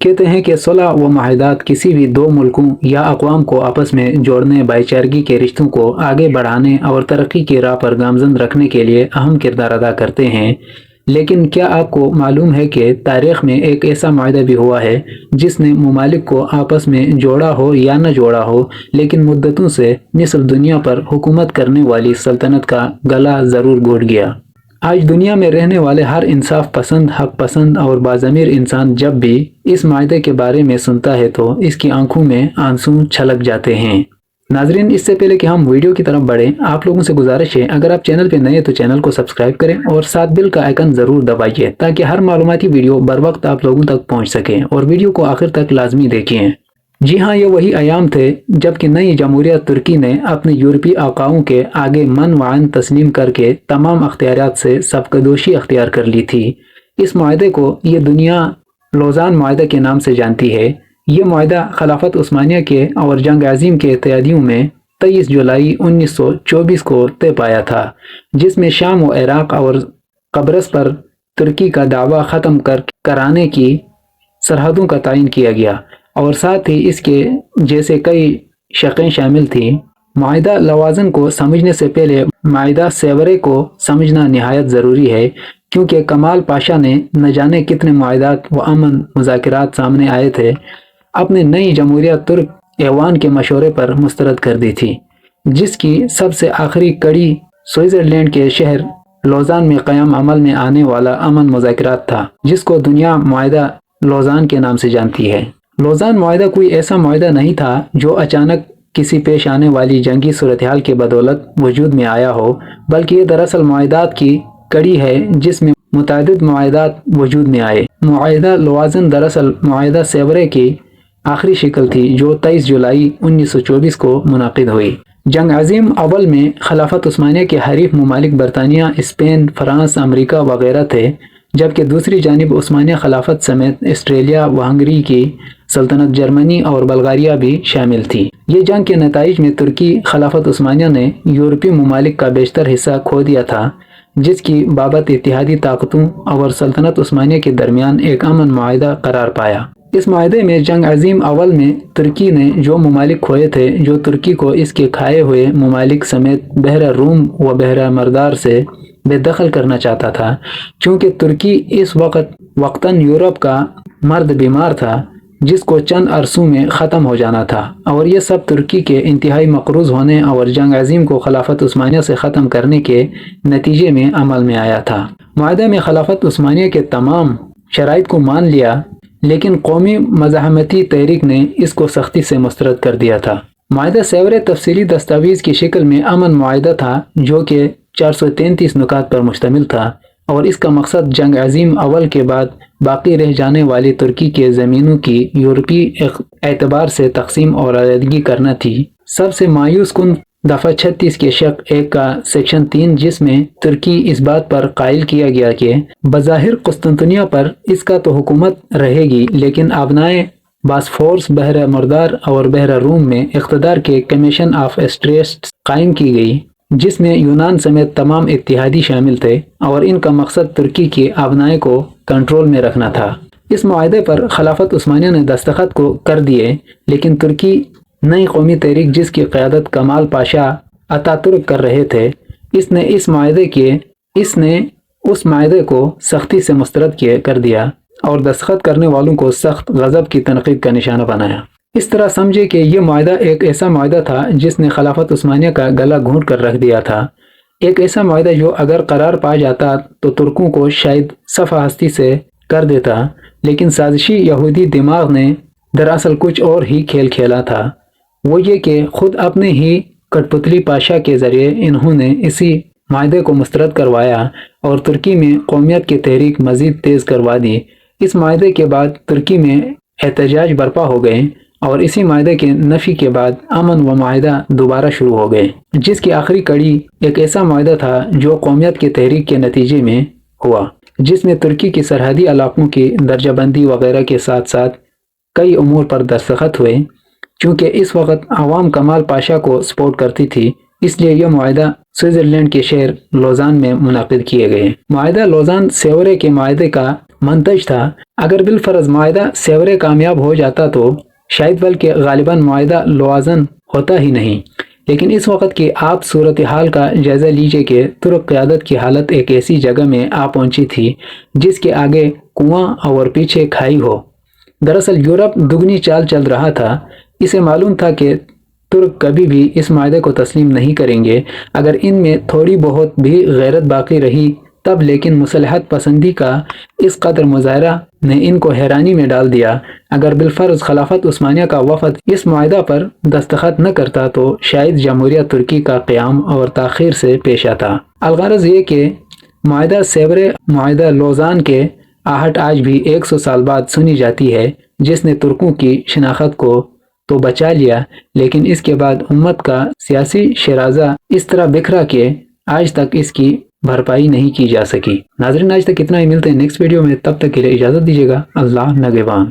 कहते हैं कि सुलह व मुआहदात किसी भी दो मुल्कों या अक़वाम को आपस में जोड़ने, भाईचारगी के रिश्तों को आगे बढ़ाने और तरक्की की राह पर गामजन रखने के लिए अहम किरदार अदा करते हैं। लेकिन क्या आपको मालूम है कि तारीख़ में एक ऐसा मुआहदा भी हुआ है जिसने ममालिक को आपस में जोड़ा हो या न जोड़ा हो, लेकिन मुद्दतों से मिस्र दुनिया पर हुकूमत करने वाली सल्तनत का गला ज़रूर घोट गया। आज दुनिया में रहने वाले हर इंसाफ पसंद, हक पसंद और बाज़मीर इंसान जब भी इस मायदे के बारे में सुनता है तो इसकी आंखों में आंसू छलक जाते हैं। नाजरीन, इससे पहले कि हम वीडियो की तरफ बढ़ें, आप लोगों से गुजारिश है, अगर आप चैनल पे नए हैं तो चैनल को सब्सक्राइब करें और साथ बेल का आइकन ज़रूर दबाइए ताकि हर मालूमाती वीडियो बर वक्त आप लोगों तक पहुँच सके, और वीडियो को आखिर तक लाजमी देखें। जी हाँ, ये वही अयाम थे जबकि नई जमहूरियत तुर्की ने अपने यूरोपीय आकाओं के आगे मन वान तस्लीम करके तमाम अख्तियारात से सबकदोशी अख्तियार कर ली थी। इस मुआहदे को ये दुनिया लौज़ान मुआहदा के नाम से जानती है। ये मुआहदा खिलाफत उस्मानिया के और जंग अज़ीम के इत्तेहादियों में 23 जुलाई 1924 को तय पाया था, जिसमें शाम व इराक़ और कब्रस पर तुर्की का दावा ख़त्म कराने की सरहदों का तयन किया गया, और साथ ही इसके जैसे कई शक़ें शामिल थीं। मुआहदा लवाज़न को समझने से पहले मुआहदा सेवरे को समझना निहायत ज़रूरी है, क्योंकि कमाल पाशा ने न जाने कितने मुआहदात व अमन मुज़ाकरात सामने आए थे अपने नई जमहूरियत तुर्क ऐवान के मशवरे पर मुस्तरद कर दी थी, जिसकी सबसे आखिरी कड़ी स्विट्ज़रलैंड के शहर लौज़ान में क़याम अमल में आने वाला अमन मुज़ाकरात था, जिसको दुनिया मुआहदा लौज़ान के नाम से जानती है। लौज़ान मुआहदा कोई ऐसा मुआहदा नहीं था जो अचानक किसी पेश आने वाली जंगी सूरत हाल के बदौलत वजूद में आया हो, बल्कि ये दरअसल मुआहदात की कड़ी है जिसमें मुतअद्दिद मुआहदात वजूद में आए। मुआहदा लवाज़न दरअसल मुआहदा सेवरे की आखिरी शिकल थी जो 23 जुलाई 1924 को मुनाकिद हुई। जंग अज़ीम अव्वल में खिलाफत उस्मानिया के हरीफ ममालिक बरतानिया, स्पेन, फ्रांस, अमरीका वगैरह थे, जबकि दूसरी जानिब उस्मानिया खिलाफत समेत ऑस्ट्रेलिया व हंगरी की सल्तनत, जर्मनी और बल्गारिया भी शामिल थी। ये जंग के नताइज में तुर्की खिलाफत उस्मानिया ने यूरोपीय ममालिक का बेशतर हिस्सा खो दिया था, जिसकी बाबत इत्तेहादी ताकतों और सल्तनत उस्मानिया के दरमियान एक अमन मुआहदा करार पाया। इस मुआहदे में जंग अज़ीम अव्वल में तुर्की ने जो ममालिक खोए थे, जो तुर्की को इसके खाए हुए ममालिक समेत बहरा रूम व बहरा मरदार से बेदखल करना चाहता था, क्योंकि तुर्की इस वक्तन यूरोप का मर्द बीमार था जिसको चंद अरसों में ख़त्म हो जाना था, और ये सब तुर्की के इंतहाई मकरूज़ होने और जंग अज़ीम को खिलाफत उस्मानिया से ख़त्म करने के नतीजे में अमल में आया था। मुआहदे में खिलाफत उस्मानिया के तमाम शराइत को मान लिया, लेकिन कौमी मज़ाहमती तहरीक ने इसको सख्ती से मुस्तरद कर दिया था। मुआहदा सेवरे तफसीली दस्तावेज़ की शिकल में अमन मुआहदा था जो कि 433 नुकात पर मुश्तमिल था, और इसका मकसद जंग अज़ीम अव्वल के बाद बाकी रह जाने वाली तुर्की के ज़मीनों की यूरोपीय एतबार से तकसीम और अलहदगी करना थी। सबसे मायूस कुन दफ़ा 36 के शक 1 का सेक्शन 3, जिसमें तुर्की इस बात पर कायल किया गया कि बज़ाहिर कुस्तुनतुनिया पर इसका तो हुकूमत रहेगी, लेकिन अबनाए बास्फोरस, बहरा मरदार और बहरा रूम में इक़्तिदार के कमीशन ऑफ स्टेट्स कायम की गई, जिसमें यूनान समेत तमाम इत्तेहादी शामिल थे, और इनका मकसद तुर्की के अबनाए को कंट्रोल में रखना था। इस मुआहदे पर खिलाफत उस्मानिया ने दस्तखत को कर दिए, लेकिन तुर्की नई कौमी तहरीक जिसकी क़यादत कमाल पाशा अतातुर्क कर रहे थे, इसने उस मुआहदे को सख्ती से मुस्तरद कर दिया और दस्तखत करने वालों को सख्त गज़ब की तनक़ीद का निशाना बनाया। इस तरह समझे कि यह मुआहदा एक ऐसा मुआहदा था जिसने खिलाफत उस्मानिया का गला घोंट कर रख दिया था। एक ऐसा मुआहदा जो अगर करार पा जाता तो तुर्कों को शायद सफ़ा हस्ती से कर देता, लेकिन साजिशी यहूदी दिमाग ने दरअसल कुछ और ही खेल खेला था। वो ये कि खुद अपने ही कठपुतली पाशा के ज़रिए इन्होंने इसी मुआहदे को मुस्तरद करवाया और तुर्की में कौमियत की तहरीक मज़ीद तेज़ करवा दी। इस मुआहदे के बाद तुर्की में एहतजाज बर्पा हो गए और इसी मुआहदे के नफ़ी के बाद अमन व मुआहदा दोबारा शुरू हो गए, जिसकी आखिरी कड़ी एक ऐसा मुआहदा था जो कौमियत की तहरीक के नतीजे में हुआ, जिसमें तुर्की की सरहदी इलाकों की दर्जाबंदी वगैरह के साथ साथ कई उमूर पर दस्तखत हुए। चूँकि इस वक्त अवाम कमाल पाशा को सपोर्ट करती थी, इसलिए यह मुआहदा स्विट्ज़रलैंड के शहर लौज़ान में मुनाकिद किए गए। मुआहदा लौज़ान सेवरे के मुआहदे का मंतज था। अगर बिलफर्ज माहिदा सेवरे कामयाब हो जाता तो शायद बल्कि गालिबन माहिदा लवाजन होता ही नहीं। लेकिन इस वक्त की आप सूरत हाल का जायज़ा लीजिए कि तुर्क क़यादत की हालत एक ऐसी जगह में आ पहुंची थी जिसके आगे कुआं और पीछे खाई हो। दरअसल यूरोप दुगनी चाल चल रहा था। इसे मालूम था कि तुर्क कभी भी इस मायदे को तस्लीम नहीं करेंगे। अगर इनमें थोड़ी बहुत भी गैरत बाकी रही तब, लेकिन मुसलहत पसंदी का इस कदर मुजाहरा ने इनको हैरानी में डाल दिया। अगर बिलफर्ज खिलाफत उस्मानिया का वफद इस मायदा पर दस्तखत न करता तो शायद जमहूरिया तुर्की का क़याम और ताख़ीर से पेश आता। अलगरज ये कि मायदा सेवरे मायदा लोजान के आहट आज भी 100 साल बाद सुनी जाती है, जिसने तुर्कों की शनाख्त को तो बचा लिया, लेकिन इसके बाद उम्मत का सियासी शराजा इस तरह बिखरा कि आज तक इसकी भरपाई नहीं की जा सकी। नाज़रीन, आज तक इतना ही। मिलते हैं नेक्स्ट वीडियो में, तब तक के लिए इजाज़त दीजिएगा। अल्लाह नगेबान।